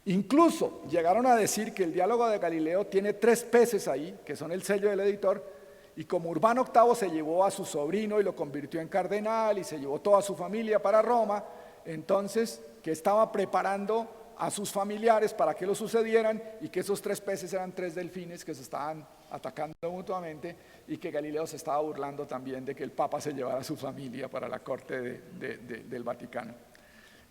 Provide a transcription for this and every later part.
Incluso llegaron a decir que el diálogo de Galileo tiene 3 peces ahí, que son el sello del editor, y como Urbano VIII se llevó a su sobrino y lo convirtió en cardenal y se llevó toda su familia para Roma, entonces que estaba preparando a sus familiares para que lo sucedieran y que esos 3 peces eran 3 delfines que se estaban atacando mutuamente y que Galileo se estaba burlando también de que el Papa se llevara a su familia para la corte del Vaticano.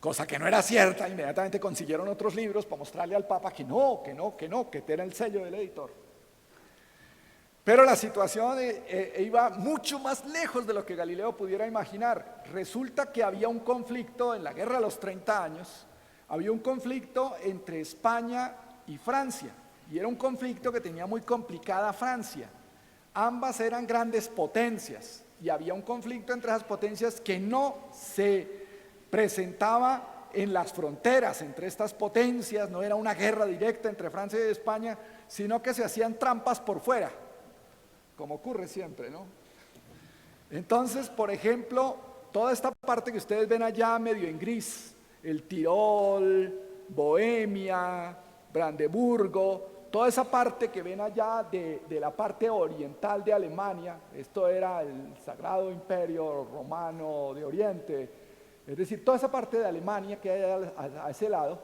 Cosa que no era cierta, inmediatamente consiguieron otros libros para mostrarle al Papa que que era el sello del editor. Pero la situación iba mucho más lejos de lo que Galileo pudiera imaginar. Resulta que había un conflicto en la Guerra de los 30 años, había un conflicto entre España y Francia, y era un conflicto que tenía muy complicada Francia. Ambas eran grandes potencias, y había un conflicto entre esas potencias que no se presentaba en las fronteras entre estas potencias, no era una guerra directa entre Francia y España, sino que se hacían trampas por fuera, como ocurre siempre, ¿no? Entonces, por ejemplo, toda esta parte que ustedes ven allá medio en gris, el Tirol, Bohemia, Brandeburgo, toda esa parte que ven allá de la parte oriental de Alemania, esto era el Sagrado Imperio Romano de Oriente, es decir, toda esa parte de Alemania que hay a ese lado,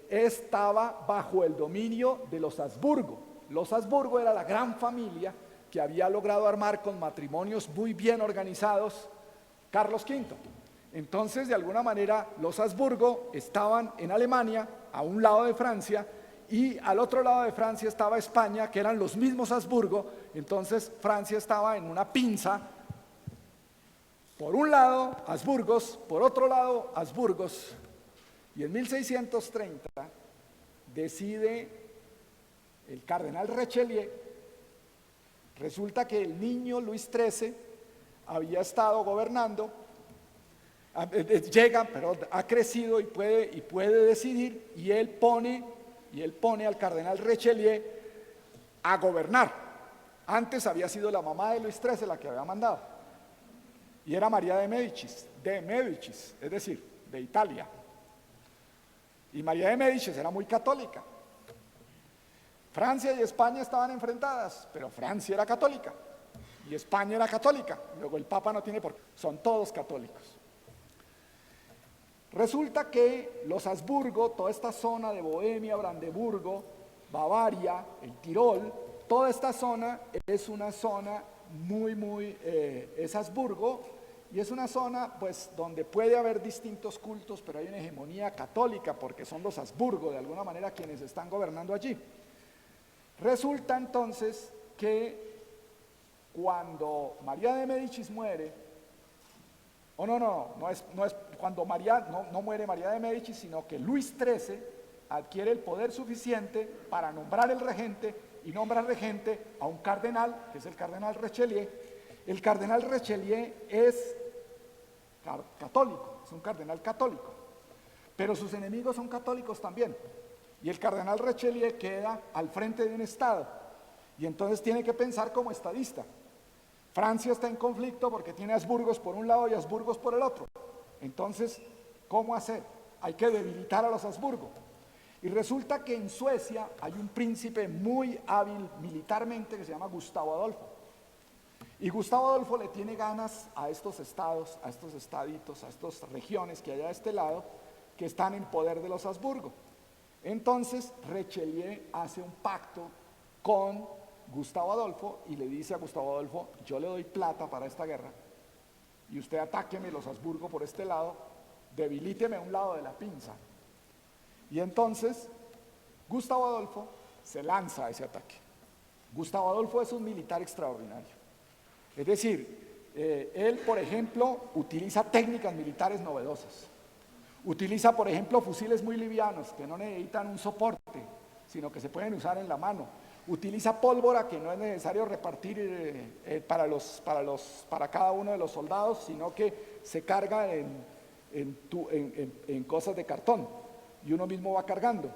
estaba bajo el dominio de los Habsburgo. Los Habsburgo era la gran familia que había logrado armar con matrimonios muy bien organizados Carlos V. Entonces, de alguna manera, los Habsburgo estaban en Alemania, a un lado de Francia, y al otro lado de Francia estaba España, que eran los mismos Habsburgo. Entonces, Francia estaba en una pinza. Por un lado, Habsburgos, por otro lado, Habsburgos. Y en 1630 decide el cardenal Richelieu, resulta que el niño Luis XIII había estado gobernando, ha crecido y puede decidir, y él pone al cardenal Richelieu a gobernar. Antes había sido la mamá de Luis XIII la que había mandado, y era María de Médicis, es decir, de Italia. Y María de Médicis era muy católica. Francia y España estaban enfrentadas, pero Francia era católica y España era católica. Luego el Papa no tiene por qué, son todos católicos. Resulta que los Habsburgo, toda esta zona de Bohemia, Brandeburgo, Bavaria, el Tirol, toda esta zona es una zona es Habsburgo, y es una zona pues donde puede haber distintos cultos, pero hay una hegemonía católica porque son los Habsburgo de alguna manera quienes están gobernando allí. Resulta entonces que cuando María de Médicis muere, no es cuando no muere María de Médicis, sino que Luis XIII adquiere el poder suficiente para nombrar el regente y nombra regente a un cardenal, que es el cardenal Richelieu. El cardenal Richelieu es católico, es un cardenal católico, pero sus enemigos son católicos también. Y el cardenal Richelieu queda al frente de un estado y entonces tiene que pensar como estadista. Francia está en conflicto porque tiene Habsburgos por un lado y Habsburgos por el otro. Entonces, ¿cómo hacer? Hay que debilitar a los Habsburgo. Y resulta que en Suecia hay un príncipe muy hábil militarmente que se llama Gustavo Adolfo. Y Gustavo Adolfo le tiene ganas a estos estados, a estos estaditos, a estas regiones que hay a este lado, que están en poder de los Habsburgo. Entonces Richelieu hace un pacto con Gustavo Adolfo y le dice a Gustavo Adolfo: yo le doy plata para esta guerra y usted atáqueme los Habsburgo por este lado, debilíteme a un lado de la pinza. Y entonces Gustavo Adolfo se lanza a ese ataque. Gustavo Adolfo es un militar extraordinario, es decir, él, por ejemplo, utiliza técnicas militares novedosas. Utiliza, por ejemplo, fusiles muy livianos que no necesitan un soporte, sino que se pueden usar en la mano. Utiliza pólvora que no es necesario repartir para cada uno de los soldados, sino que se carga en cosas de cartón y uno mismo va cargando.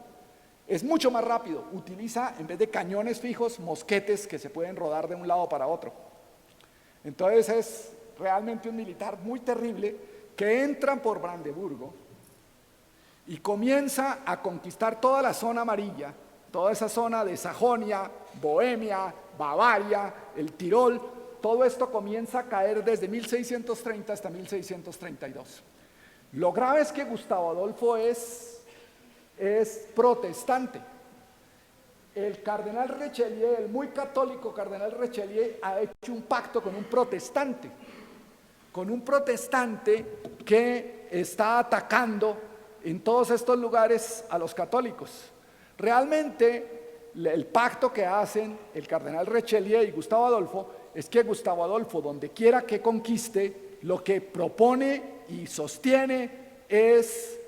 es mucho más rápido, utiliza en vez de cañones fijos, mosquetes que se pueden rodar de un lado para otro. Entonces es realmente un militar muy terrible que entra por Brandeburgo y comienza a conquistar toda la zona amarilla, toda esa zona de Sajonia, Bohemia, Bavaria, el Tirol. Todo esto comienza a caer desde 1630 hasta 1632. Lo grave es que Gustavo Adolfo es protestante. El cardenal Richelieu, el muy católico cardenal Richelieu, ha hecho un pacto con un protestante que está atacando en todos estos lugares a los católicos. Realmente, el pacto que hacen el cardenal Richelieu y Gustavo Adolfo es que Gustavo Adolfo, donde quiera que conquiste, lo que propone y sostiene es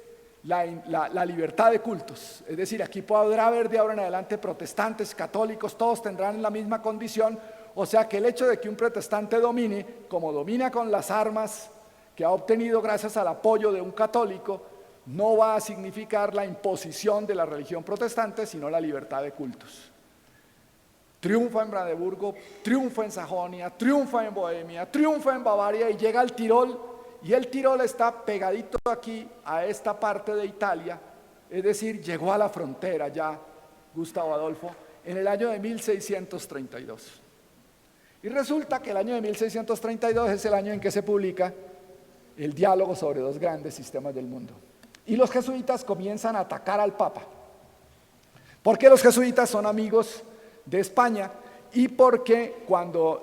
la libertad de cultos. Es decir, aquí podrá haber de ahora en adelante protestantes, católicos, todos tendrán la misma condición. O sea que el hecho de que un protestante domine, como domina con las armas que ha obtenido gracias al apoyo de un católico, no va a significar la imposición de la religión protestante, sino la libertad de cultos. Triunfa en Brandeburgo, triunfa en Sajonia, triunfa en Bohemia, triunfa en Bavaria y llega al Tirol, y el Tirol está pegadito aquí a esta parte de Italia, es decir, llegó a la frontera ya Gustavo Adolfo en el año de 1632. Y resulta que el año de 1632 es el año en que se publica el diálogo sobre dos grandes sistemas del mundo. Y los jesuitas comienzan a atacar al Papa, porque los jesuitas son amigos de España y porque cuando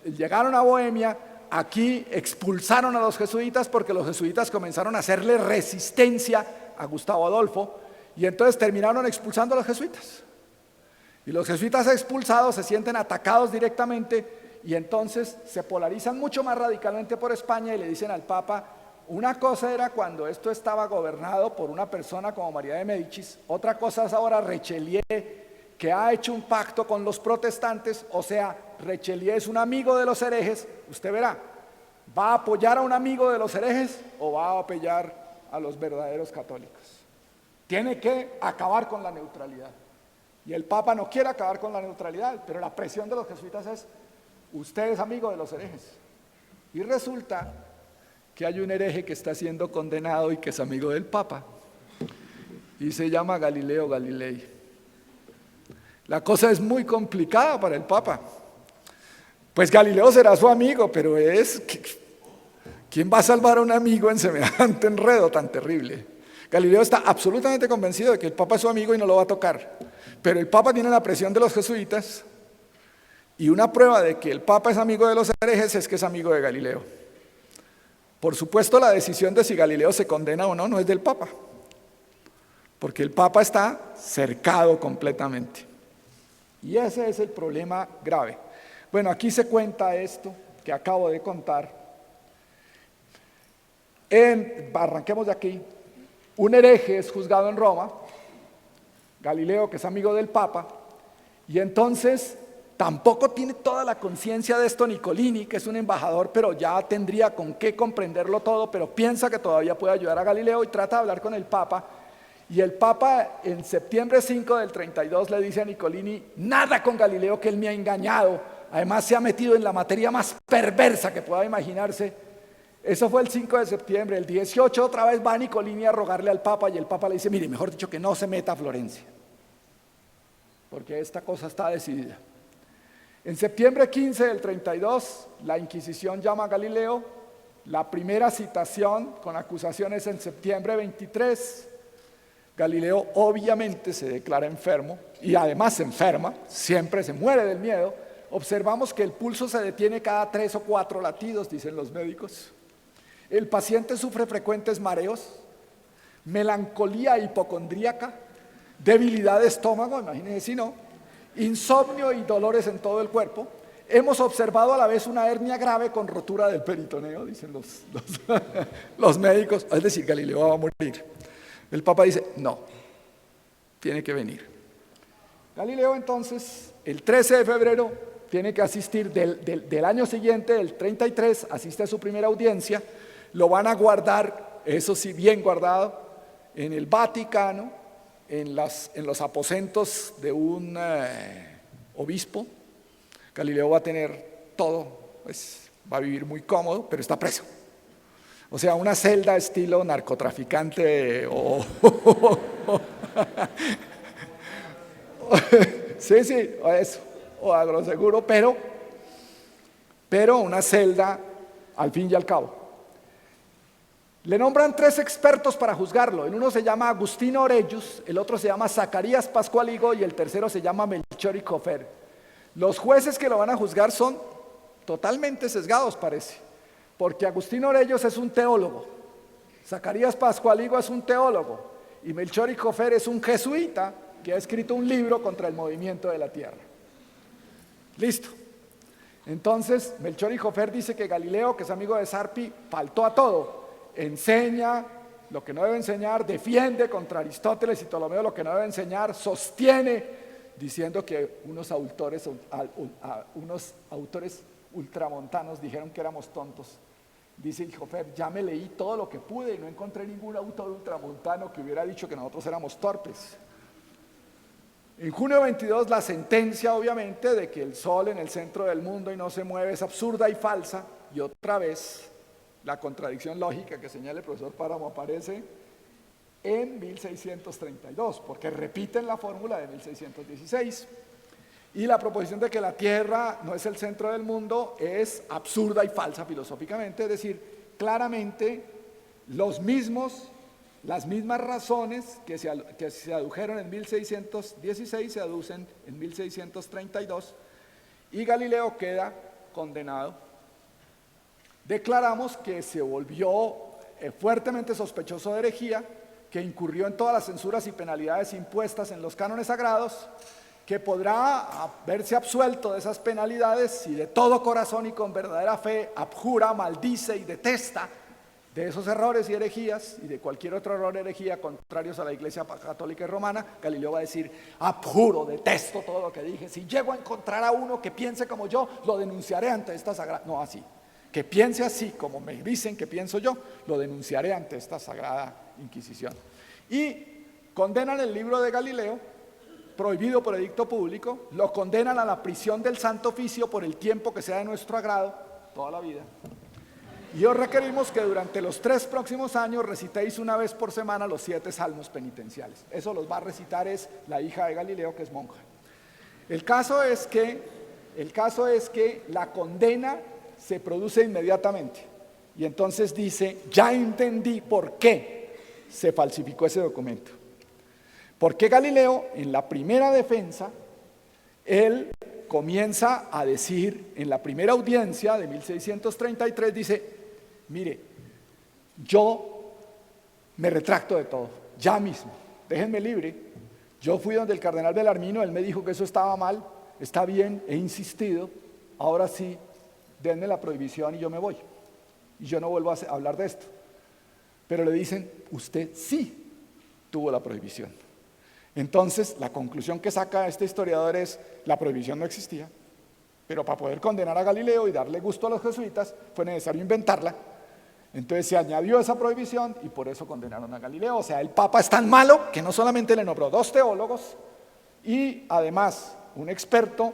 llegaron a Bohemia, aquí expulsaron a los jesuitas porque los jesuitas comenzaron a hacerle resistencia a Gustavo Adolfo y entonces terminaron expulsando a los jesuitas. Y los jesuitas expulsados se sienten atacados directamente y entonces se polarizan mucho más radicalmente por España y le dicen al Papa: una cosa era cuando esto estaba gobernado por una persona como María de Médicis, otra cosa es ahora Richelieu, que ha hecho un pacto con los protestantes, o sea, Richelieu es un amigo de los herejes. Usted verá, ¿va a apoyar a un amigo de los herejes o va a apoyar a los verdaderos católicos? Tiene que acabar con la neutralidad. Y el Papa no quiere acabar con la neutralidad, pero la presión de los jesuitas es: usted es amigo de los herejes. Y resulta que hay un hereje que está siendo condenado y que es amigo del Papa, y se llama Galileo Galilei. La cosa es muy complicada para el Papa. Pues Galileo será su amigo, pero ¿quién va a salvar a un amigo en semejante enredo tan terrible? Galileo está absolutamente convencido de que el Papa es su amigo y no lo va a tocar, pero el Papa tiene la presión de los jesuitas, y una prueba de que el Papa es amigo de los herejes es que es amigo de Galileo. Por supuesto, la decisión de si Galileo se condena o no no es del Papa, porque el Papa está cercado completamente. Y ese es el problema grave. Bueno, aquí se cuenta esto que acabo de contar. Arranquemos de aquí. Un hereje es juzgado en Roma, Galileo, que es amigo del Papa, y entonces tampoco tiene toda la conciencia de esto Nicolini, que es un embajador, pero ya tendría con qué comprenderlo todo, pero piensa que todavía puede ayudar a Galileo y trata de hablar con el Papa. Y el Papa en septiembre 5 del 32 le dice a Nicolini: nada con Galileo, que él me ha engañado, además se ha metido en la materia más perversa que pueda imaginarse. Eso fue el 5 de septiembre. El 18 otra vez va Nicolini a rogarle al Papa y el Papa le dice: mire, mejor dicho, que no se meta a Florencia, porque esta cosa está decidida. En septiembre 15 del 32 la Inquisición llama a Galileo. La primera citación con acusaciones en septiembre 23. Galileo obviamente se declara enfermo y además se enferma, siempre se muere del miedo. Observamos que el pulso se detiene cada 3 o 4 latidos, dicen los médicos. El paciente sufre frecuentes mareos, melancolía hipocondríaca, debilidad de estómago, imagínense si no, insomnio y dolores en todo el cuerpo. Hemos observado a la vez una hernia grave con rotura del peritoneo, dicen los médicos. Es decir, Galileo va a morir. El Papa dice: no, tiene que venir. Galileo entonces, el 13 de febrero, tiene que asistir del año siguiente, del 33, asiste a su primera audiencia. Lo van a guardar, eso sí, bien guardado, en el Vaticano, en los aposentos de un obispo. Galileo va a tener todo, pues, va a vivir muy cómodo, pero está preso. O sea, una celda estilo narcotraficante sí, sí, o eso, o agroseguro, pero una celda al fin y al cabo. Le nombran 3 expertos para juzgarlo. El uno se llama Agustino Orellus, el otro se llama Zacarías Pascualigo y el tercero se llama Melchor y Cofer. Los jueces que lo van a juzgar son totalmente sesgados, parece, porque Agustino Orellus es un teólogo, Zacarías Pascualigo es un teólogo y Melchor y Cofer es un jesuita que ha escrito un libro contra el movimiento de la Tierra. Listo. Entonces, Melchor y Cofer dice que Galileo, que es amigo de Sarpi, faltó a todo. Enseña lo que no debe enseñar, defiende contra Aristóteles y Ptolomeo lo que no debe enseñar, sostiene diciendo que unos autores ultramontanos dijeron que éramos tontos. Dice Cofer, ya me leí todo lo que pude y no encontré ningún autor ultramontano que hubiera dicho que nosotros éramos torpes. En junio 22 la sentencia, obviamente, de que el sol en el centro del mundo y no se mueve es absurda y falsa, y otra vez la contradicción lógica que señala el profesor Páramo aparece en 1632, porque repiten la fórmula de 1616. Y la proposición de que la Tierra no es el centro del mundo es absurda y falsa filosóficamente, es decir, claramente las mismas razones que se adujeron en 1616 se aducen en 1632 y Galileo queda condenado. Declaramos que se volvió fuertemente sospechoso de herejía, que incurrió en todas las censuras y penalidades impuestas en los cánones sagrados, que podrá verse absuelto de esas penalidades si de todo corazón y con verdadera fe abjura, maldice y detesta de esos errores y herejías y de cualquier otro error o herejía contrarios a la Iglesia católica y romana. Galileo va a decir, abjuro, detesto todo lo que dije, si llego a encontrar a uno que piense como yo, lo denunciaré ante esta sagrada, no así, que piense así como me dicen que pienso yo, lo denunciaré ante esta sagrada Inquisición. Y condenan el libro de Galileo, prohibido por edicto público, lo condenan a la prisión del Santo Oficio por el tiempo que sea de nuestro agrado, toda la vida. Y os requerimos que durante los 3 próximos años recitéis una vez por semana los 7 salmos penitenciales. Eso los va a recitar es la hija de Galileo, que es monja. El caso es que la condena se produce inmediatamente. Y entonces dice, ya entendí por qué se falsificó ese documento. Porque Galileo, en la primera defensa, él comienza a decir, en la primera audiencia de 1633, dice, mire, yo me retracto de todo, ya mismo, déjenme libre. Yo fui donde el cardenal Belarmino, él me dijo que eso estaba mal, está bien, he insistido, ahora sí, denme la prohibición y yo me voy. Y yo no vuelvo a hablar de esto. Pero le dicen, usted sí tuvo la prohibición. Entonces, la conclusión que saca este historiador es, la prohibición no existía, pero para poder condenar a Galileo y darle gusto a los jesuitas, fue necesario inventarla. Entonces se añadió esa prohibición y por eso condenaron a Galileo. O sea, el Papa es tan malo que no solamente le nombró 2 teólogos y además un experto,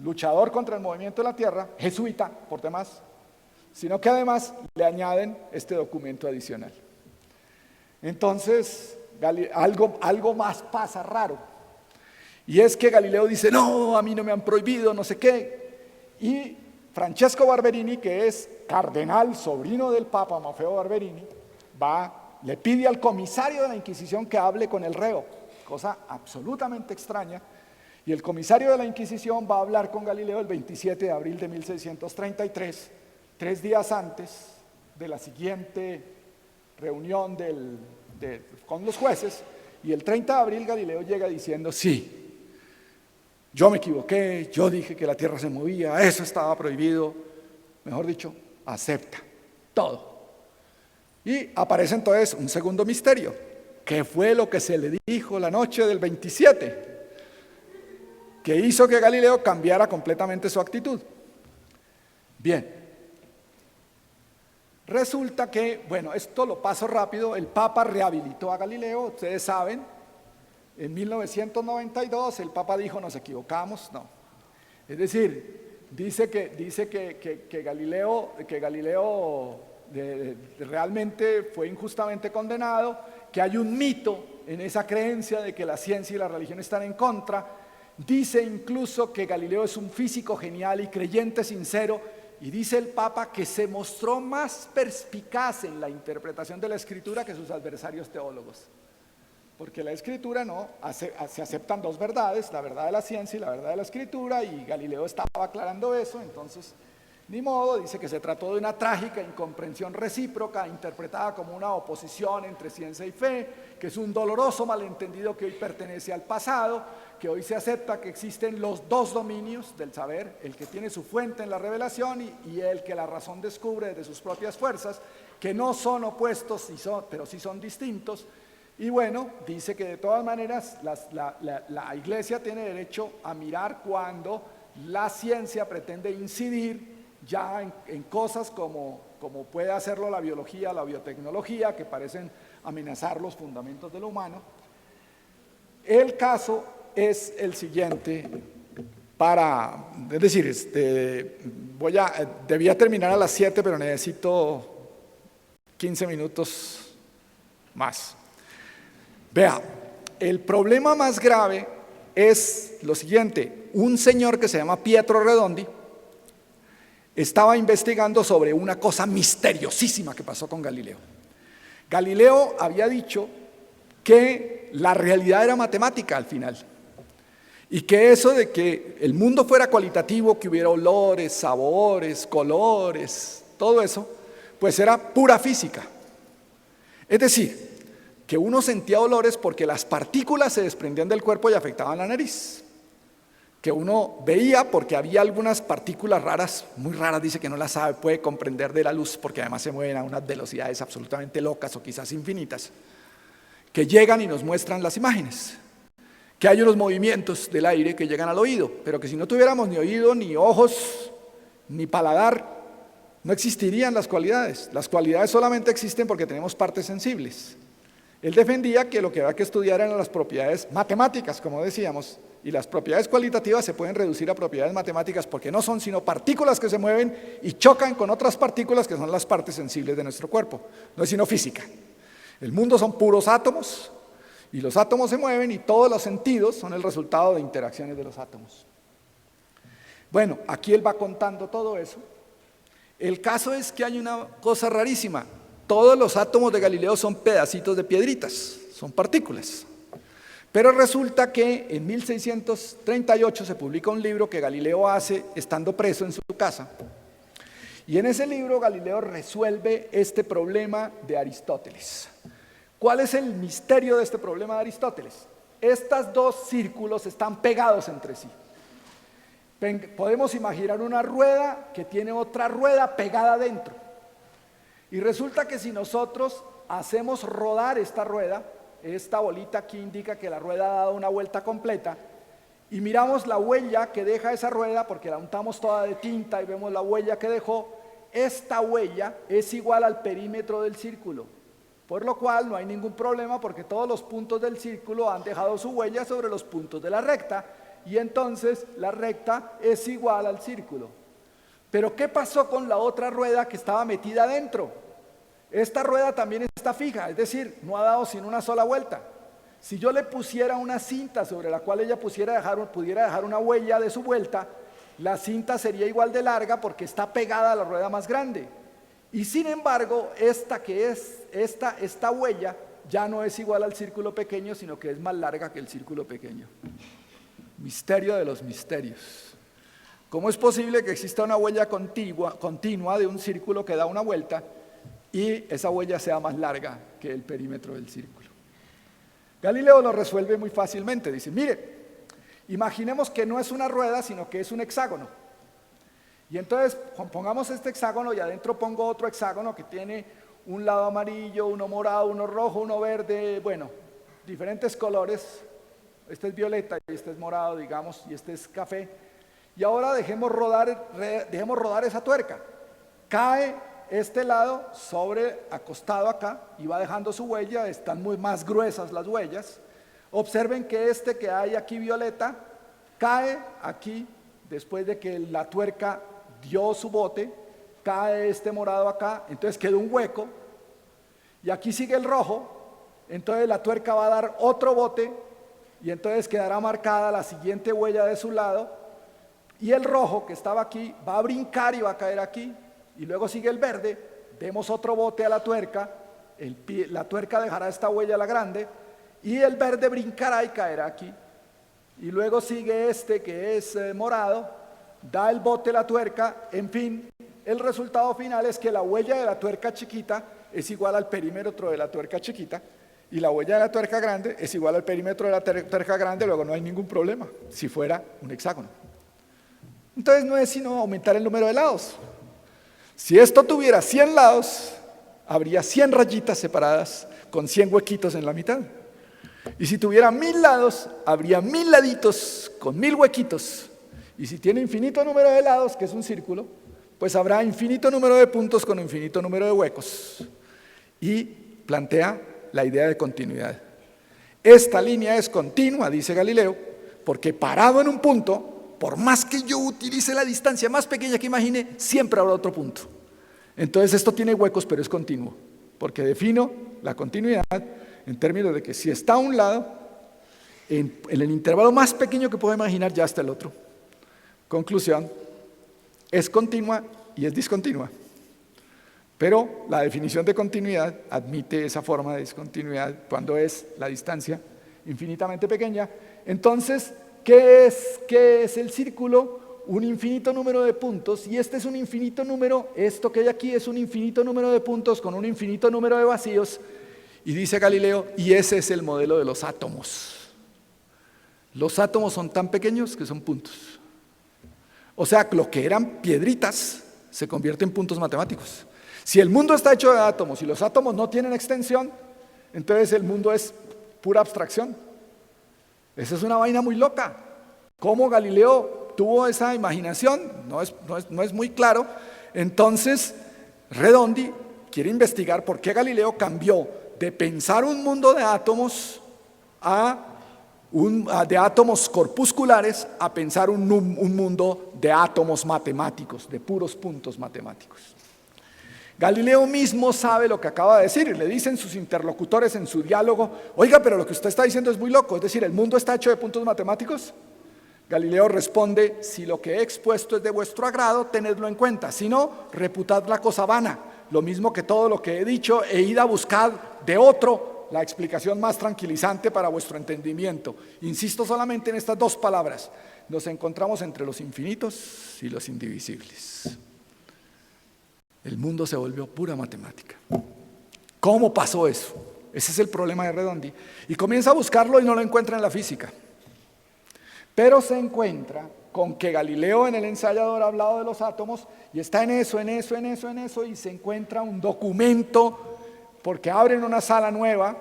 luchador contra el movimiento de la Tierra, jesuita por demás, sino que además le añaden este documento adicional. Entonces, algo más pasa raro. Y es que Galileo dice, no, a mí no me han prohibido, no sé qué. Y Francesco Barberini, que es cardenal, sobrino del Papa Maffeo Barberini, le pide al comisario de la Inquisición que hable con el reo, cosa absolutamente extraña. Y el comisario de la Inquisición va a hablar con Galileo el 27 de abril de 1633, 3 días antes de la siguiente reunión con los jueces, y el 30 de abril Galileo llega diciendo, sí, yo me equivoqué, yo dije que la Tierra se movía, eso estaba prohibido, mejor dicho, acepta todo. Y aparece entonces un segundo misterio, ¿qué fue lo que se le dijo la noche del 27? Que hizo que Galileo cambiara completamente su actitud. Bien. Resulta que, bueno, esto lo paso rápido, el Papa rehabilitó a Galileo, ustedes saben, En 1992 el Papa dijo, nos equivocamos, no. Es decir, dice que Galileo realmente fue injustamente condenado, que hay un mito en esa creencia de que la ciencia y la religión están en contra. Dice incluso que Galileo es un físico genial y creyente sincero, y dice el Papa que se mostró más perspicaz en la interpretación de la Escritura que sus adversarios teólogos. Porque la Escritura se aceptan dos verdades, la verdad de la ciencia y la verdad de la Escritura, y Galileo estaba aclarando eso, entonces, ni modo, dice que se trató de una trágica incomprensión recíproca, interpretada como una oposición entre ciencia y fe, que es un doloroso malentendido que hoy pertenece al pasado, que hoy se acepta que existen los dos dominios del saber, el que tiene su fuente en la revelación y el que la razón descubre desde sus propias fuerzas, que no son opuestos, pero sí son distintos. Y bueno, dice que de todas maneras la Iglesia tiene derecho a mirar cuando la ciencia pretende incidir ya en cosas como puede hacerlo la biología, la biotecnología, que parecen amenazar los fundamentos de lo humano. El caso es el siguiente, es decir, debía terminar a las 7, pero necesito 15 minutos más. Vea, el problema más grave es lo siguiente: un señor que se llama Pietro Redondi estaba investigando sobre una cosa misteriosísima que pasó con Galileo. Galileo había dicho que la realidad era matemática al final, y que eso de que el mundo fuera cualitativo, que hubiera olores, sabores, colores, todo eso, pues era pura física. Es decir, que uno sentía olores porque las partículas se desprendían del cuerpo y afectaban la nariz, que uno veía porque había algunas partículas raras, muy raras, dice que no las puede comprender de la luz, porque además se mueven a unas velocidades absolutamente locas o quizás infinitas, que llegan y nos muestran las imágenes, que hay unos movimientos del aire que llegan al oído, pero que si no tuviéramos ni oído, ni ojos, ni paladar, no existirían las cualidades. Las cualidades solamente existen porque tenemos partes sensibles. Él defendía que lo que había que estudiar eran las propiedades matemáticas, como decíamos, y las propiedades cualitativas se pueden reducir a propiedades matemáticas porque no son sino partículas que se mueven y chocan con otras partículas que son las partes sensibles de nuestro cuerpo. No es sino física. El mundo son puros átomos y los átomos se mueven y todos los sentidos son el resultado de interacciones de los átomos. Bueno, aquí él va contando todo eso. El caso es que hay una cosa rarísima. Todos los átomos de Galileo son pedacitos de piedritas, son partículas. Pero resulta que en 1638 se publica un libro que Galileo hace estando preso en su casa. Y en ese libro Galileo resuelve este problema de Aristóteles. ¿Cuál es el misterio de este problema de Aristóteles? Estos dos círculos están pegados entre sí. Podemos imaginar una rueda que tiene otra rueda pegada dentro. Y resulta que si nosotros hacemos rodar esta rueda, esta bolita aquí indica que la rueda ha dado una vuelta completa, y miramos la huella que deja esa rueda, porque la untamos toda de tinta y vemos la huella que dejó, esta huella es igual al perímetro del círculo, por lo cual no hay ningún problema porque todos los puntos del círculo han dejado su huella sobre los puntos de la recta, y entonces la recta es igual al círculo. Pero ¿qué pasó con la otra rueda que estaba metida adentro? Esta rueda también está fija, es decir, no ha dado sino una sola vuelta. Si yo le pusiera una cinta sobre la cual ella pudiera dejar una huella de su vuelta, la cinta sería igual de larga porque está pegada a la rueda más grande. Y sin embargo, esta huella ya no es igual al círculo pequeño, sino que es más larga que el círculo pequeño. Misterio de los misterios. ¿Cómo es posible que exista una huella continua de un círculo que da una vuelta y esa huella sea más larga que el perímetro del círculo? Galileo lo resuelve muy fácilmente. Dice, mire, imaginemos que no es una rueda, sino que es un hexágono. Y entonces pongamos este hexágono y adentro pongo otro hexágono que tiene un lado amarillo, uno morado, uno rojo, uno verde, bueno, diferentes colores. Este es violeta y este es morado, digamos, y este es café. Y ahora dejemos rodar esa tuerca. Cae este lado acostado acá, y va dejando su huella. Están muy más gruesas las huellas. Observen que este que hay aquí violeta cae aquí, después de que la tuerca dio su bote, cae este morado acá, entonces queda un hueco, y aquí sigue el rojo, entonces la tuerca va a dar otro bote, y entonces quedará marcada la siguiente huella de su lado, y el rojo que estaba aquí va a brincar y va a caer aquí, y luego sigue el verde, demos otro bote a la tuerca, la tuerca dejará esta huella la grande, y el verde brincará y caerá aquí, y luego sigue este que es morado, da el bote la tuerca, en fin, el resultado final es que la huella de la tuerca chiquita es igual al perímetro de la tuerca chiquita, y la huella de la tuerca grande es igual al perímetro de la tuerca grande, luego no hay ningún problema, si fuera un hexágono. Entonces no es sino aumentar el número de lados. Si esto tuviera 100 lados, habría 100 rayitas separadas con 100 huequitos en la mitad. Y si tuviera 1000 lados, habría 1000 laditos con 1000 huequitos. Y si tiene infinito número de lados, que es un círculo, pues habrá infinito número de puntos con infinito número de huecos. Y plantea la idea de continuidad. Esta línea es continua, dice Galileo, porque parado en un punto, por más que yo utilice la distancia más pequeña que imagine, siempre habrá otro punto. Entonces esto tiene huecos, pero es continuo, porque defino la continuidad en términos de que si está a un lado, en el intervalo más pequeño que puedo imaginar ya está el otro. Conclusión, es continua y es discontinua. Pero la definición de continuidad admite esa forma de discontinuidad cuando es la distancia infinitamente pequeña. Entonces, ¿qué es el círculo? Un infinito número de puntos, y este es un infinito número, esto que hay aquí es un infinito número de puntos con un infinito número de vacíos, y dice Galileo, y ese es el modelo de los átomos. Los átomos son tan pequeños que son puntos. O sea, lo que eran piedritas se convierte en puntos matemáticos. Si el mundo está hecho de átomos y los átomos no tienen extensión, entonces el mundo es pura abstracción. Esa es una vaina muy loca. ¿Cómo Galileo tuvo esa imaginación? No es muy claro. Entonces, Redondi quiere investigar por qué Galileo cambió de pensar un mundo de átomos de átomos corpusculares a pensar un mundo de átomos matemáticos, de puros puntos matemáticos. Galileo mismo sabe lo que acaba de decir y le dicen sus interlocutores en su diálogo, oiga, pero lo que usted está diciendo es muy loco, es decir, ¿el mundo está hecho de puntos matemáticos? Galileo responde, si lo que he expuesto es de vuestro agrado, tenedlo en cuenta, si no, reputad la cosa vana, lo mismo que todo lo que he dicho, e id a buscar de otro la explicación más tranquilizante para vuestro entendimiento. Insisto solamente en estas dos palabras, nos encontramos entre los infinitos y los indivisibles. El mundo se volvió pura matemática. ¿Cómo pasó eso? Ese es el problema de Redondi. Y comienza a buscarlo y no lo encuentra en la física. Pero se encuentra con que Galileo en el ensayador ha hablado de los átomos y está en eso, y se encuentra un documento, porque abren una sala nueva,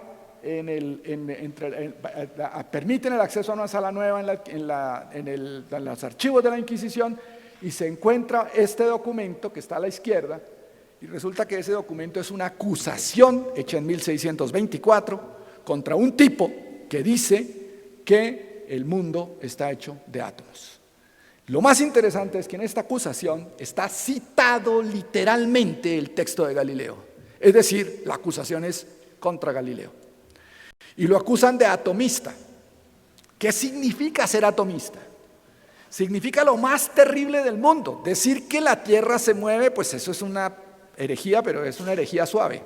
permiten el acceso a una sala nueva en los archivos de la Inquisición, y se encuentra este documento que está a la izquierda, y resulta que ese documento es una acusación hecha en 1624 contra un tipo que dice que el mundo está hecho de átomos. Lo más interesante es que en esta acusación está citado literalmente el texto de Galileo, es decir, la acusación es contra Galileo. Y lo acusan de atomista. ¿Qué significa ser atomista? Significa lo más terrible del mundo. Decir que la Tierra se mueve, pues eso es una herejía, pero es una herejía suave.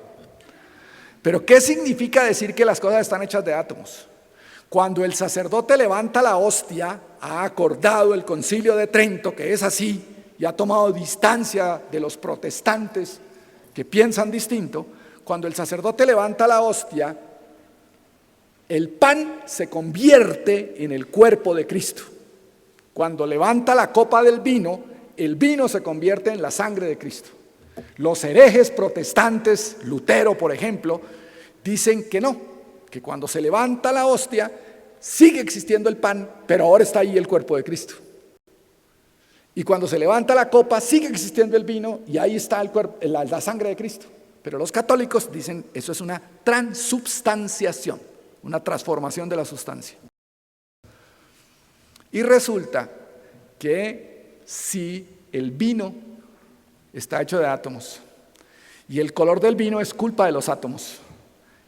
Pero ¿qué significa decir que las cosas están hechas de átomos? Cuando el sacerdote levanta la hostia, ha acordado el Concilio de Trento que es así y ha tomado distancia de los protestantes que piensan distinto. Cuando el sacerdote levanta la hostia, el pan se convierte en el cuerpo de Cristo. Cuando levanta la copa del vino, el vino se convierte en la sangre de Cristo. Los herejes protestantes, Lutero por ejemplo, dicen que no, que cuando se levanta la hostia sigue existiendo el pan, pero ahora está ahí el cuerpo de Cristo. Y cuando se levanta la copa sigue existiendo el vino y ahí está la sangre de Cristo. Pero los católicos dicen eso es una transubstanciación. una transformación de la sustancia. Y resulta que si el vino está hecho de átomos, y el color del vino es culpa de los átomos,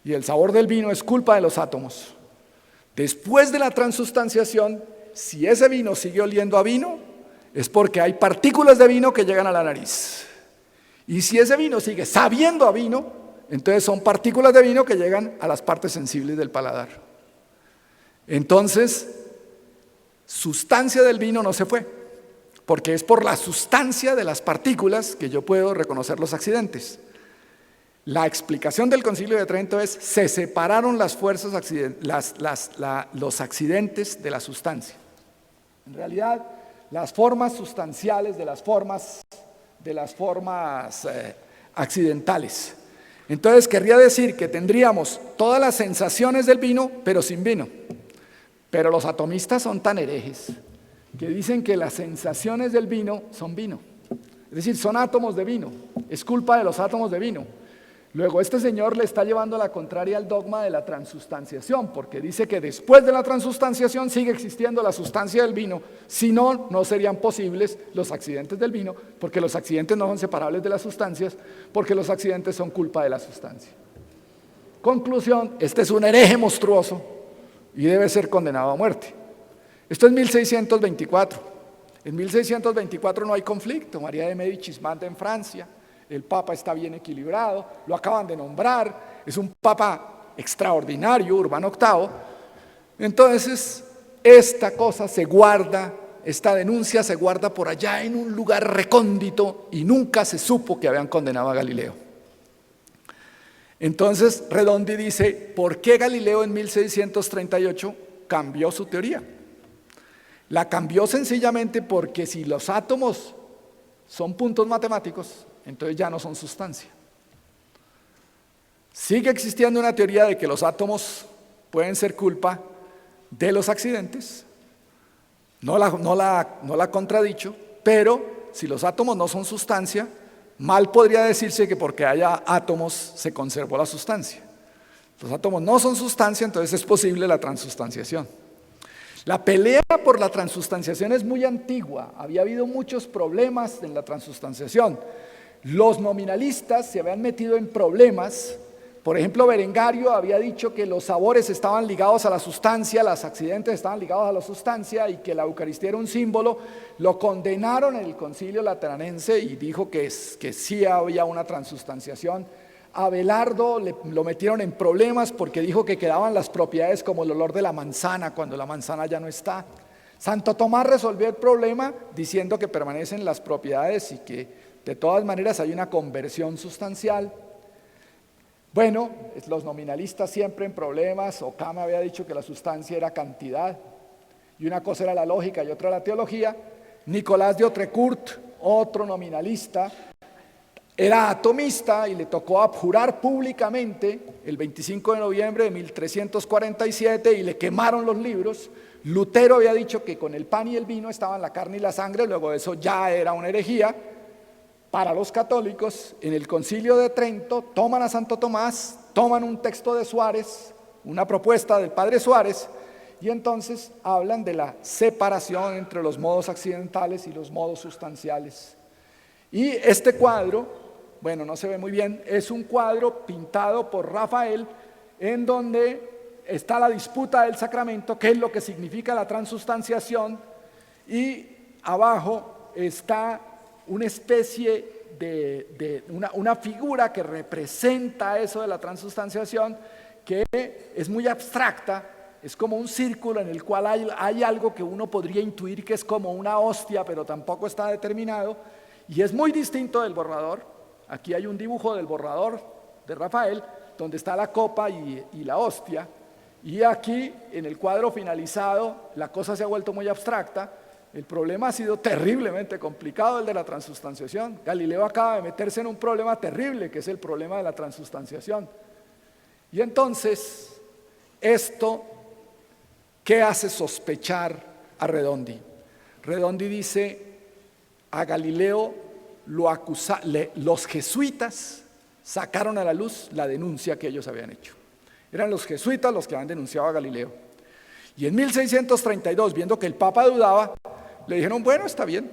y el sabor del vino es culpa de los átomos, después de la transustanciación, si ese vino sigue oliendo a vino, es porque hay partículas de vino que llegan a la nariz. Y si ese vino sigue sabiendo a vino, entonces son partículas de vino que llegan a las partes sensibles del paladar. Entonces, sustancia del vino no se fue, porque es por la sustancia de las partículas que yo puedo reconocer los accidentes. La explicación del Concilio de Trento es: se separaron las fuerzas los accidentes de la sustancia. En realidad, las formas sustanciales de las formas accidentales. Entonces querría decir que tendríamos todas las sensaciones del vino, pero sin vino. Pero los atomistas son tan herejes que dicen que las sensaciones del vino son vino. Es decir, son átomos de vino. Es culpa de los átomos de vino. Luego, este señor le está llevando a la contraria al dogma de la transustanciación, porque dice que después de la transustanciación sigue existiendo la sustancia del vino, si no, no serían posibles los accidentes del vino, porque los accidentes no son separables de las sustancias, porque los accidentes son culpa de la sustancia. Conclusión: este es un hereje monstruoso y debe ser condenado a muerte. Esto es 1624. En 1624 no hay conflicto. María de Médicis manda en Francia. El Papa está bien equilibrado, lo acaban de nombrar, es un Papa extraordinario, Urbano VIII. Entonces, esta cosa se guarda, esta denuncia se guarda por allá en un lugar recóndito y nunca se supo que habían condenado a Galileo. Entonces, Redondi dice: ¿por qué Galileo en 1638 cambió su teoría? La cambió sencillamente porque si los átomos son puntos matemáticos, entonces ya no son sustancia. Sigue existiendo una teoría de que los átomos pueden ser culpa de los accidentes, no la ha contradicho, pero si los átomos no son sustancia, mal podría decirse que porque haya átomos se conservó la sustancia. Los átomos no son sustancia, entonces es posible la transustanciación. La pelea por la transustanciación es muy antigua, había habido muchos problemas en la transustanciación. Los nominalistas se habían metido en problemas. Por ejemplo, Berengario había dicho que los sabores estaban ligados a la sustancia, los accidentes estaban ligados a la sustancia y que la Eucaristía era un símbolo. Lo condenaron en el Concilio Lateranense y dijo que sí había una transustanciación. A Abelardo lo metieron en problemas porque dijo que quedaban las propiedades como el olor de la manzana cuando la manzana ya no está. Santo Tomás resolvió el problema diciendo que permanecen las propiedades y que de todas maneras hay una conversión sustancial. Bueno, los nominalistas siempre en problemas. Okama había dicho que la sustancia era cantidad y una cosa era la lógica y otra la teología. Nicolás de Autrecourt, otro nominalista, era atomista y le tocó abjurar públicamente el 25 de noviembre de 1347 y le quemaron los libros. Lutero había dicho que con el pan y el vino estaban la carne y la sangre, luego de eso ya era una herejía. Para los católicos, en el Concilio de Trento, toman a Santo Tomás, toman un texto de Suárez, una propuesta del padre Suárez, y entonces hablan de la separación entre los modos accidentales y los modos sustanciales. Y este cuadro, bueno, no se ve muy bien, es un cuadro pintado por Rafael, en donde está la disputa del sacramento, qué es lo que significa la transustanciación, y abajo está una especie de una figura que representa eso de la transustanciación, que es muy abstracta, es como un círculo en el cual hay algo que uno podría intuir que es como una hostia, pero tampoco está determinado, y es muy distinto del borrador. Aquí hay un dibujo del borrador de Rafael, donde está la copa y la hostia, y aquí en el cuadro finalizado la cosa se ha vuelto muy abstracta. El problema ha sido terriblemente complicado, el de la transustanciación. Galileo acaba de meterse en un problema terrible, que es el problema de la transustanciación. Y entonces, esto, ¿qué hace sospechar a Redondi? Redondi dice: a Galileo los jesuitas sacaron a la luz la denuncia que ellos habían hecho. Eran los jesuitas los que habían denunciado a Galileo. Y en 1632, viendo que el Papa dudaba, le dijeron, bueno, está bien,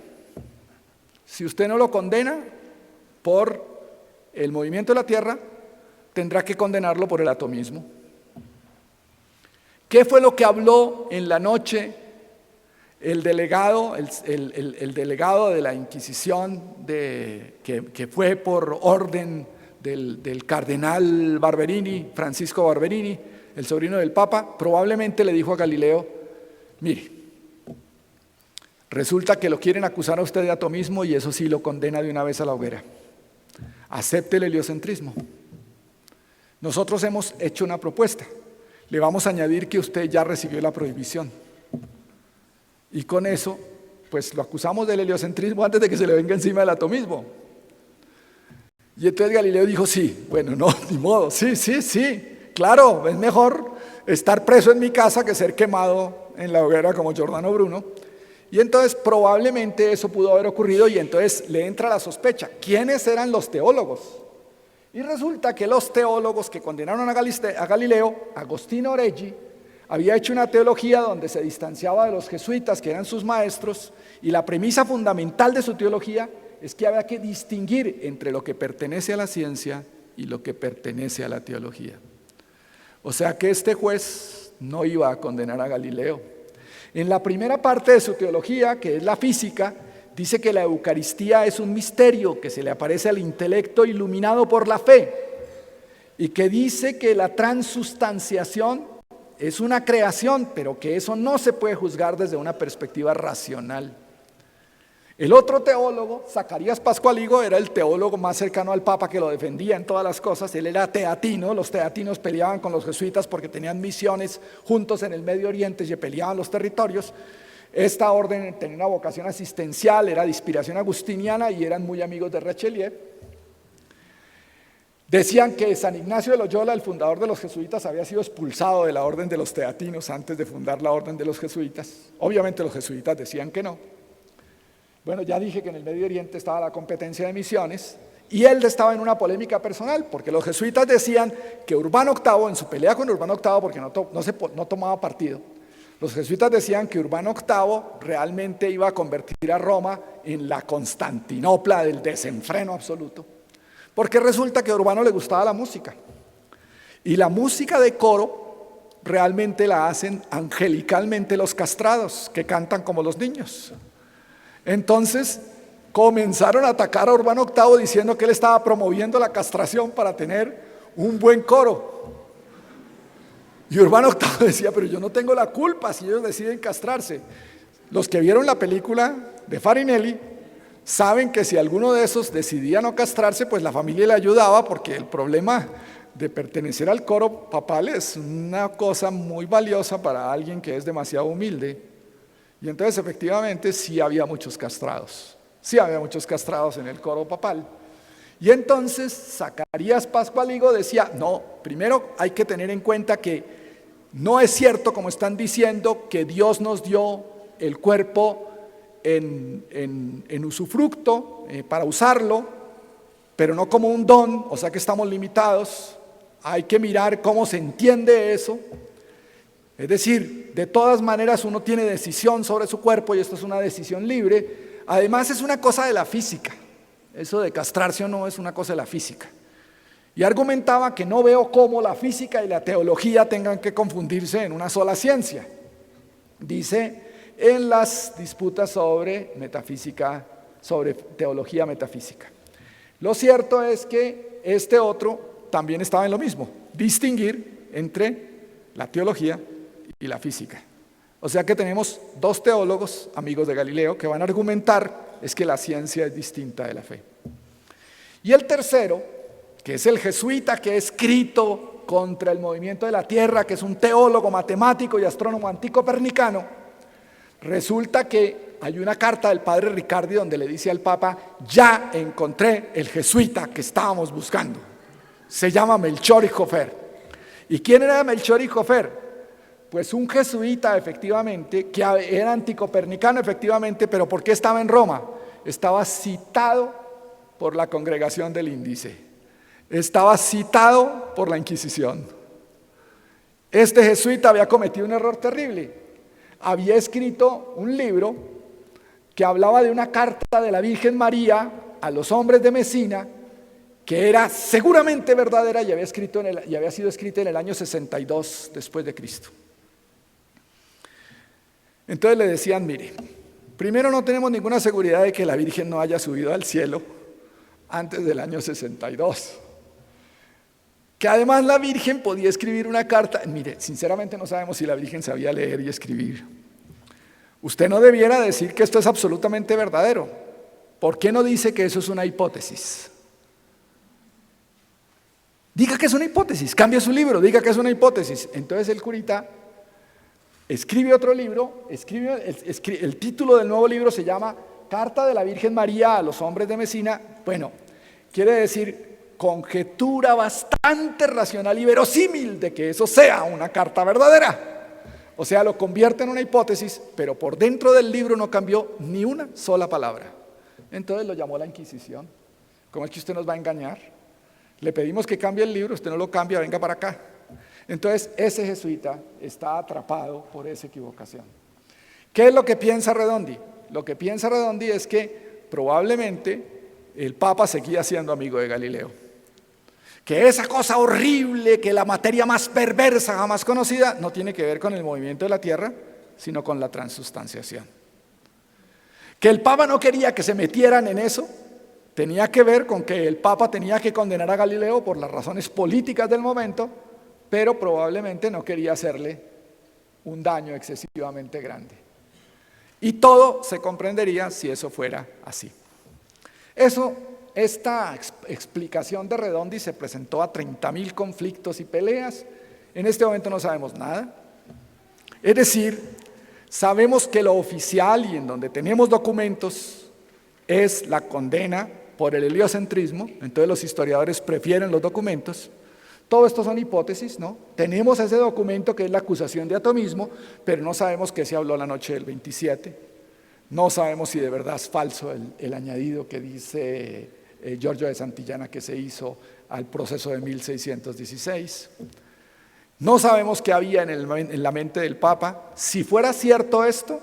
si usted no lo condena por el movimiento de la Tierra, tendrá que condenarlo por el atomismo. ¿Qué fue lo que habló en la noche el delegado, el delegado de la Inquisición, que fue por orden del cardenal Barberini, Francisco Barberini, el sobrino del Papa? Probablemente le dijo a Galileo, mire, resulta que lo quieren acusar a usted de atomismo y eso sí lo condena de una vez a la hoguera. Acepte el heliocentrismo. Nosotros hemos hecho una propuesta. Le vamos a añadir que usted ya recibió la prohibición. Y con eso, pues lo acusamos del heliocentrismo antes de que se le venga encima el atomismo. Y entonces Galileo dijo, sí, bueno, no, ni modo, sí, claro, es mejor estar preso en mi casa que ser quemado en la hoguera como Giordano Bruno. Y entonces probablemente eso pudo haber ocurrido y entonces le entra la sospecha. ¿Quiénes eran los teólogos? Y resulta que los teólogos que condenaron a Galileo, Agostino Oreggi, había hecho una teología donde se distanciaba de los jesuitas, que eran sus maestros, y la premisa fundamental de su teología es que había que distinguir entre lo que pertenece a la ciencia y lo que pertenece a la teología. O sea que este juez no iba a condenar a Galileo. En la primera parte de su teología, que es la física, dice que la Eucaristía es un misterio que se le aparece al intelecto iluminado por la fe y que dice que la transustanciación es una creación, pero que eso no se puede juzgar desde una perspectiva racional. El otro teólogo, Zacarías Pascualigo, era el teólogo más cercano al Papa que lo defendía en todas las cosas. Él era teatino, los teatinos peleaban con los jesuitas porque tenían misiones juntos en el Medio Oriente y peleaban los territorios. Esta orden tenía una vocación asistencial, era de inspiración agustiniana y eran muy amigos de Richelieu. Decían que San Ignacio de Loyola, el fundador de los jesuitas, había sido expulsado de la orden de los teatinos antes de fundar la orden de los jesuitas. Obviamente los jesuitas decían que no. Bueno, ya dije que en el Medio Oriente estaba la competencia de misiones y él estaba en una polémica personal porque los jesuitas decían que Urbano VIII, en su pelea con Urbano VIII, porque no tomaba partido, los jesuitas decían que Urbano VIII realmente iba a convertir a Roma en la Constantinopla del desenfreno absoluto, porque resulta que a Urbano le gustaba la música y la música de coro realmente la hacen angelicalmente los castrados, que cantan como los niños. Entonces comenzaron a atacar a Urbano VIII diciendo que él estaba promoviendo la castración para tener un buen coro. Y Urbano VIII decía, pero yo no tengo la culpa si ellos deciden castrarse. Los que vieron la película de Farinelli saben que si alguno de esos decidía no castrarse, pues la familia le ayudaba, porque el problema de pertenecer al coro papal es una cosa muy valiosa para alguien que es demasiado humilde. Y entonces efectivamente sí había muchos castrados en el coro papal. Y entonces Zacarías Pascualigo decía, no, primero hay que tener en cuenta que no es cierto, como están diciendo, que Dios nos dio el cuerpo en usufructo para usarlo, pero no como un don, o sea que estamos limitados. Hay que mirar cómo se entiende eso. Es decir, de todas maneras uno tiene decisión sobre su cuerpo y esto es una decisión libre. Además es una cosa de la física. Eso de castrarse o no es una cosa de la física. Y argumentaba que no veo cómo la física y la teología tengan que confundirse en una sola ciencia. Dice en las disputas sobre metafísica, sobre teología metafísica. Lo cierto es que este otro también estaba en lo mismo, distinguir entre la teología y la física. O sea que tenemos dos teólogos, amigos de Galileo, que van a argumentar es que la ciencia es distinta de la fe. Y el tercero, que es el jesuita que ha escrito contra el movimiento de la Tierra, que es un teólogo, matemático y astrónomo anticopernicano, resulta que hay una carta del padre Riccardi donde le dice al Papa, ya encontré el jesuita que estábamos buscando. Se llama Melchor y Jofer. ¿Y quién era Melchor y Jofer? Pues un jesuita, efectivamente, que era anticopernicano, efectivamente, pero ¿por qué estaba en Roma? Estaba citado por la congregación del Índice, estaba citado por la Inquisición. Este jesuita había cometido un error terrible. Había escrito un libro que hablaba de una carta de la Virgen María a los hombres de Mesina, que era seguramente verdadera y había sido escrita en el año 62 después de Cristo. Entonces le decían, mire, primero no tenemos ninguna seguridad de que la Virgen no haya subido al cielo antes del año 62. Que además la Virgen podía escribir una carta. Mire, sinceramente no sabemos si la Virgen sabía leer y escribir. Usted no debiera decir que esto es absolutamente verdadero. ¿Por qué no dice que eso es una hipótesis? Diga que es una hipótesis, cambie su libro, diga que es una hipótesis. Entonces el curita escribe otro libro, el título del nuevo libro se llama Carta de la Virgen María a los hombres de Mesina. Bueno, quiere decir conjetura bastante racional y verosímil de que eso sea una carta verdadera. O sea, lo convierte en una hipótesis, pero por dentro del libro no cambió ni una sola palabra. Entonces lo llamó la Inquisición. ¿Cómo es que usted nos va a engañar? Le pedimos que cambie el libro, usted no lo cambia, venga para acá. Entonces ese jesuita está atrapado por esa equivocación. ¿Qué es lo que piensa Redondi? Lo que piensa Redondi es que probablemente el Papa seguía siendo amigo de Galileo. Que esa cosa horrible, que la materia más perversa jamás conocida, no tiene que ver con el movimiento de la Tierra, sino con la transustanciación. Que el Papa no quería que se metieran en eso, tenía que ver con que el Papa tenía que condenar a Galileo por las razones políticas del momento, pero probablemente no quería hacerle un daño excesivamente grande. Y todo se comprendería si eso fuera así. Esta explicación de Redondi se presentó a 30.000 conflictos y peleas. En este momento no sabemos nada. Es decir, sabemos que lo oficial y en donde tenemos documentos es la condena por el heliocentrismo. Entonces los historiadores prefieren los documentos. Todo esto son hipótesis, ¿no? Tenemos ese documento que es la acusación de atomismo, pero no sabemos qué se habló la noche del 27. No sabemos si de verdad es falso el añadido que dice Giorgio de Santillana que se hizo al proceso de 1616. No sabemos qué había en la mente del Papa. Si fuera cierto esto,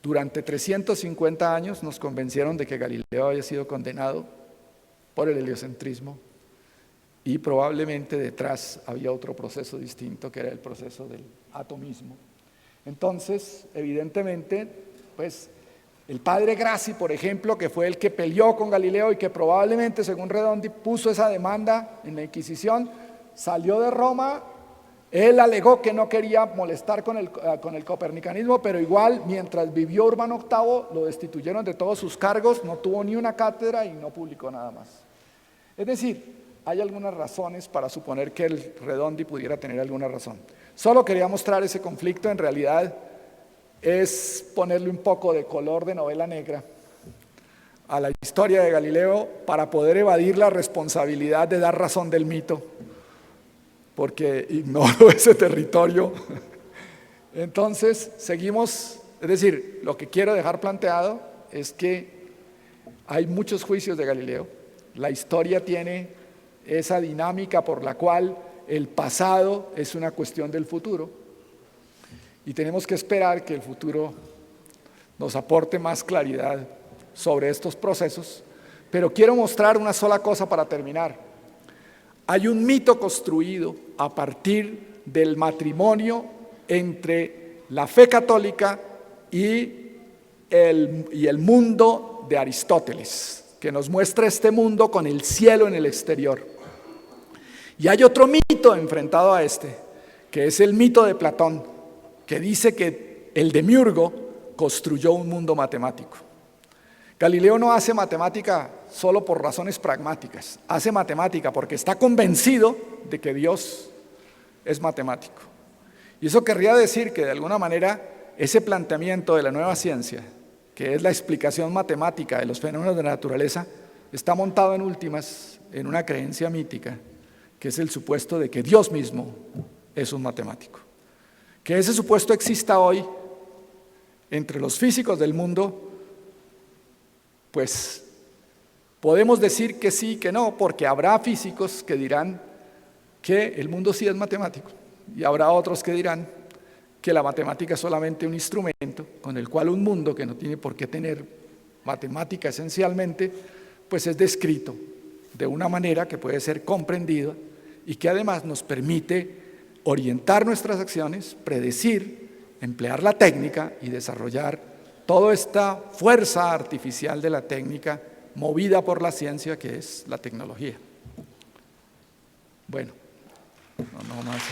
durante 350 años nos convencieron de que Galileo había sido condenado por el heliocentrismo y probablemente detrás había otro proceso distinto que era el proceso del atomismo. Entonces, evidentemente, pues el padre Grassi, por ejemplo, que fue el que peleó con Galileo y que probablemente, según Redondi, puso esa demanda en la Inquisición, salió de Roma. Él alegó que no quería molestar con el copernicanismo, pero igual, mientras vivió Urbano VIII, lo destituyeron de todos sus cargos, no tuvo ni una cátedra y no publicó nada más. Es decir, hay algunas razones para suponer que el Redondi pudiera tener alguna razón. Solo quería mostrar ese conflicto, en realidad es ponerle un poco de color de novela negra a la historia de Galileo para poder evadir la responsabilidad de dar razón del mito, porque ignoro ese territorio. Entonces, seguimos, es decir, lo que quiero dejar planteado es que hay muchos juicios de Galileo. La historia tiene esa dinámica por la cual el pasado es una cuestión del futuro. Y tenemos que esperar que el futuro nos aporte más claridad sobre estos procesos. Pero quiero mostrar una sola cosa para terminar. Hay un mito construido a partir del matrimonio entre la fe católica y el mundo de Aristóteles, que nos muestra este mundo con el cielo en el exterior. Y hay otro mito enfrentado a este, que es el mito de Platón, que dice que el demiurgo construyó un mundo matemático. Galileo no hace matemática solo por razones pragmáticas, hace matemática porque está convencido de que Dios es matemático. Y eso querría decir que de alguna manera ese planteamiento de la nueva ciencia, que es la explicación matemática de los fenómenos de la naturaleza, está montado en últimas en una creencia mítica, que es el supuesto de que Dios mismo es un matemático. Que ese supuesto exista hoy entre los físicos del mundo, pues podemos decir que sí, que no, porque habrá físicos que dirán que el mundo sí es matemático. y habrá otros que dirán que la matemática es solamente un instrumento con el cual un mundo que no tiene por qué tener matemática esencialmente, pues es descrito de una manera que puede ser comprendida y que además nos permite orientar nuestras acciones, predecir, emplear la técnica y desarrollar toda esta fuerza artificial de la técnica movida por la ciencia que es la tecnología. Bueno, no más.